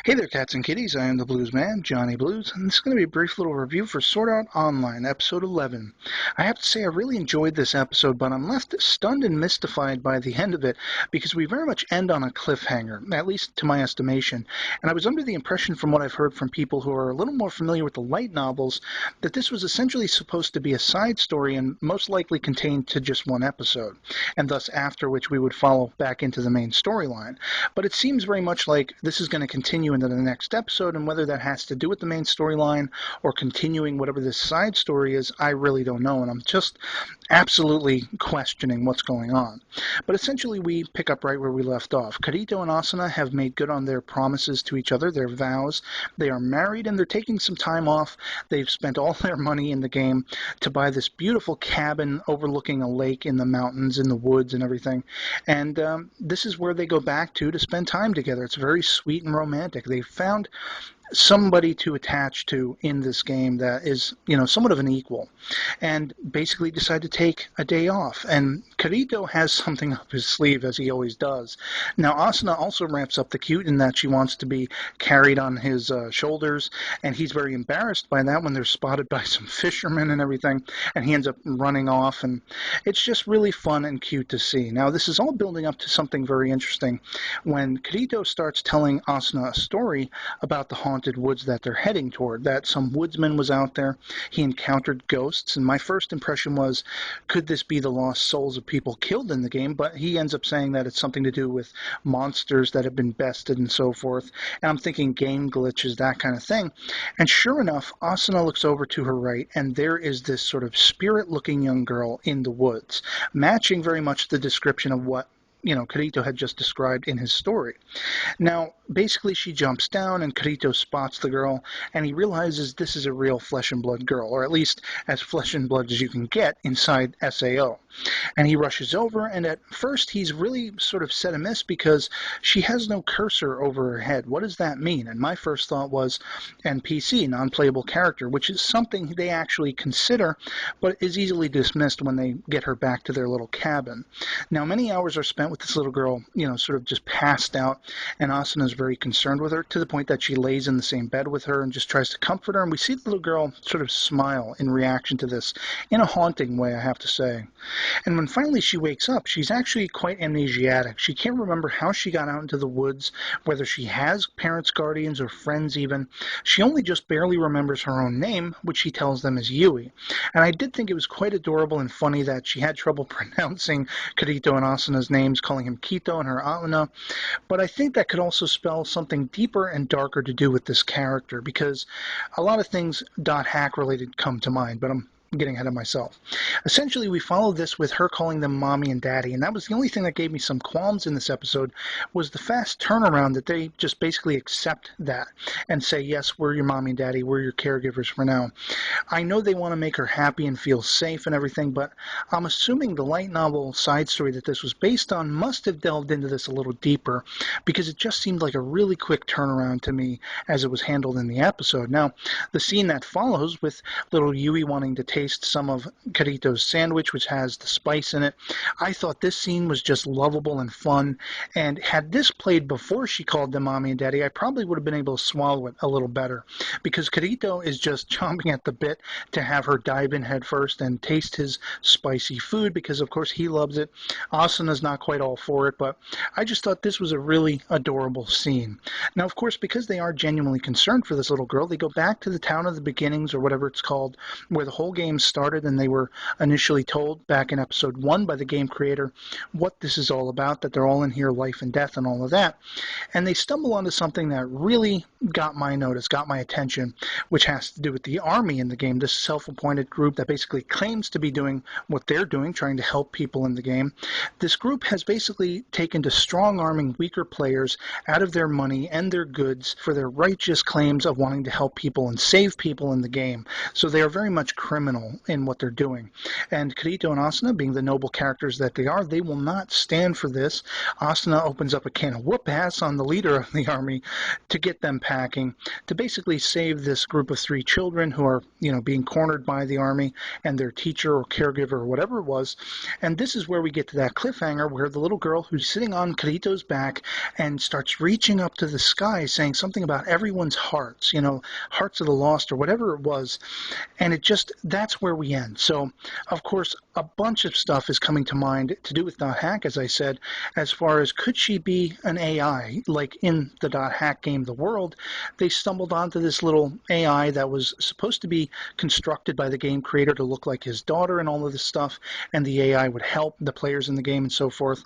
Hey there, cats and kitties. I am the Blues Man, Johnny Blues, and this is going to be a brief little review for Sword Art Online, Episode 11. I have to say I really enjoyed this episode, but I'm left stunned and mystified by the end of it because we very much end on a cliffhanger, at least to my estimation. And I was under the impression from what I've heard from people who are a little more familiar with the light novels that this was essentially supposed to be a side story and most likely contained to just one episode, and thus after which we would follow back into the main storyline. But it seems very much like this is going to continue into the next episode, and whether that has to do with the main storyline or continuing whatever this side story is, I really don't know, and I'm just absolutely questioning what's going on. But essentially, we pick up right where we left off. Kirito and Asuna have made good on their promises to each other, their vows. They are married, and they're taking some time off. They've spent all their money in the game to buy this beautiful cabin overlooking a lake in the mountains, in the woods, and everything. And this is where they go back to spend time together. It's very sweet and romantic. They've found somebody to attach to in this game that is, somewhat of an equal, and basically decide to take a day off. And Kirito has something up his sleeve, as he always does. Now, Asuna also ramps up the cute in that she wants to be carried on his shoulders, and he's very embarrassed by that when they're spotted by some fishermen and everything, and he ends up running off, and it's just really fun and cute to see. Now, this is all building up to something very interesting when Kirito starts telling Asuna a story about the haunted woods that they're heading toward, that some woodsman was out there, he encountered ghosts, and my first impression was, could this be the lost souls of people killed in the game? But he ends up saying that it's something to do with monsters that have been bested and so forth, and I'm thinking game glitches, that kind of thing. And sure enough, Asuna looks over to her right, and there is this sort of spirit-looking young girl in the woods, matching very much the description of what Kirito had just described in his story. Now, basically, she jumps down, and Kirito spots the girl, and he realizes this is a real flesh and blood girl, or at least as flesh and blood as you can get inside SAO. And he rushes over, and at first he's really sort of set amiss because she has no cursor over her head. What does that mean? And my first thought was NPC, non-playable character, which is something they actually consider, but is easily dismissed when they get her back to their little cabin. Now, many hours are spent with this little girl, sort of just passed out, and Asuna is very concerned with her, to the point that she lays in the same bed with her and just tries to comfort her, and we see the little girl sort of smile in reaction to this, in a haunting way, I have to say. And when finally she wakes up, she's actually quite amnesiac. She can't remember how she got out into the woods, whether she has parents, guardians, or friends even. She only just barely remembers her own name, which she tells them is Yui. And I did think it was quite adorable and funny that she had trouble pronouncing Kirito and Asuna's names, calling him Kito and her Auna. But I think that could also spell something deeper and darker to do with this character, because a lot of things .hack related come to mind, but I'm getting ahead of myself. Essentially, we follow this with her calling them mommy and daddy, and that was the only thing that gave me some qualms in this episode, was the fast turnaround that they just basically accept that and say, yes, we're your mommy and daddy, we're your caregivers for now. I know they want to make her happy and feel safe and everything, but I'm assuming the light novel side story that this was based on must have delved into this a little deeper, because it just seemed like a really quick turnaround to me as it was handled in the episode. Now, the scene that follows with little Yui wanting to taste some of Kirito's sandwich, which has the spice in it, I thought this scene was just lovable and fun, and had this played before she called them mommy and daddy, I probably would have been able to swallow it a little better, because Kirito is just chomping at the bit to have her dive in head first and taste his spicy food, because of course he loves it. Asuna's not quite all for it, but I just thought this was a really adorable scene. Now, of course, because they are genuinely concerned for this little girl, they go back to the town of the beginnings, or whatever it's called, where the whole game started, and they were initially told back in episode 1 by the game creator what this is all about, that they're all in here, life and death and all of that. And they stumble onto something that really got my notice, got my attention, which has to do with the army in the game, this self-appointed group that basically claims to be doing what they're doing, trying to help people in the game. This group has basically taken to strong-arming weaker players out of their money and their goods for their righteous claims of wanting to help people and save people in the game. So they are very much criminals. intentional in what they're doing. And Kirito and Asuna, being the noble characters that they are, they will not stand for this. Asuna opens up a can of whoop-ass on the leader of the army to get them packing, to basically save this group of 3 children who are, being cornered by the army and their teacher or caregiver or whatever it was. And this is where we get to that cliffhanger where the little girl who's sitting on Kirito's back and starts reaching up to the sky saying something about everyone's hearts, hearts of the lost or whatever it was. And that's where we end. So, of course, a bunch of stuff is coming to mind to do with .hack, as I said, as far as could she be an AI, like in the .hack game, The World. They stumbled onto this little AI that was supposed to be constructed by the game creator to look like his daughter and all of this stuff, and the AI would help the players in the game and so forth.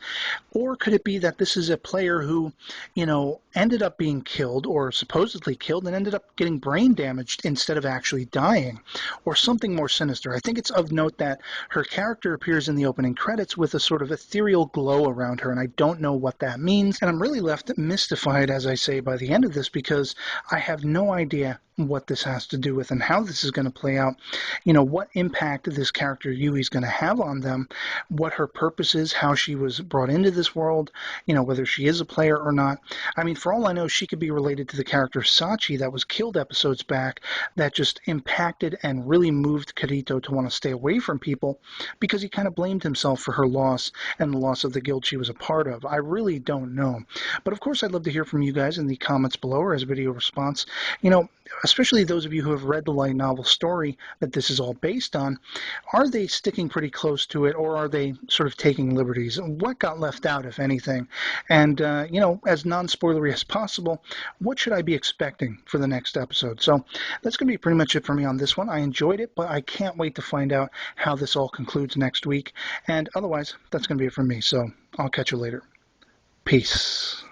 Or could it be that this is a player who, ended up being killed or supposedly killed and ended up getting brain damaged instead of actually dying, or something more sinister? I think it's of note that her character appears in the opening credits with a sort of ethereal glow around her, and I don't know what that means. And I'm really left mystified, as I say, by the end of this, because I have no idea what this has to do with and how this is going to play out, what impact this character Yui is going to have on them, what her purpose is, how she was brought into this world, whether she is a player or not. I mean, for all I know, she could be related to the character Sachi that was killed episodes back, that just impacted and really moved Kirito to want to stay away from people because he kind of blamed himself for her loss and the loss of the guild she was a part of. I really don't know. But of course, I'd love to hear from you guys in the comments below or as a video response. Especially those of you who have read the light novel story that this is all based on, are they sticking pretty close to it, or are they sort of taking liberties? What got left out, if anything? And, as non-spoilery as possible, what should I be expecting for the next episode? So that's going to be pretty much it for me on this one. I enjoyed it, but I can't wait to find out how this all concludes next week. And otherwise, that's going to be it from me. So I'll catch you later. Peace.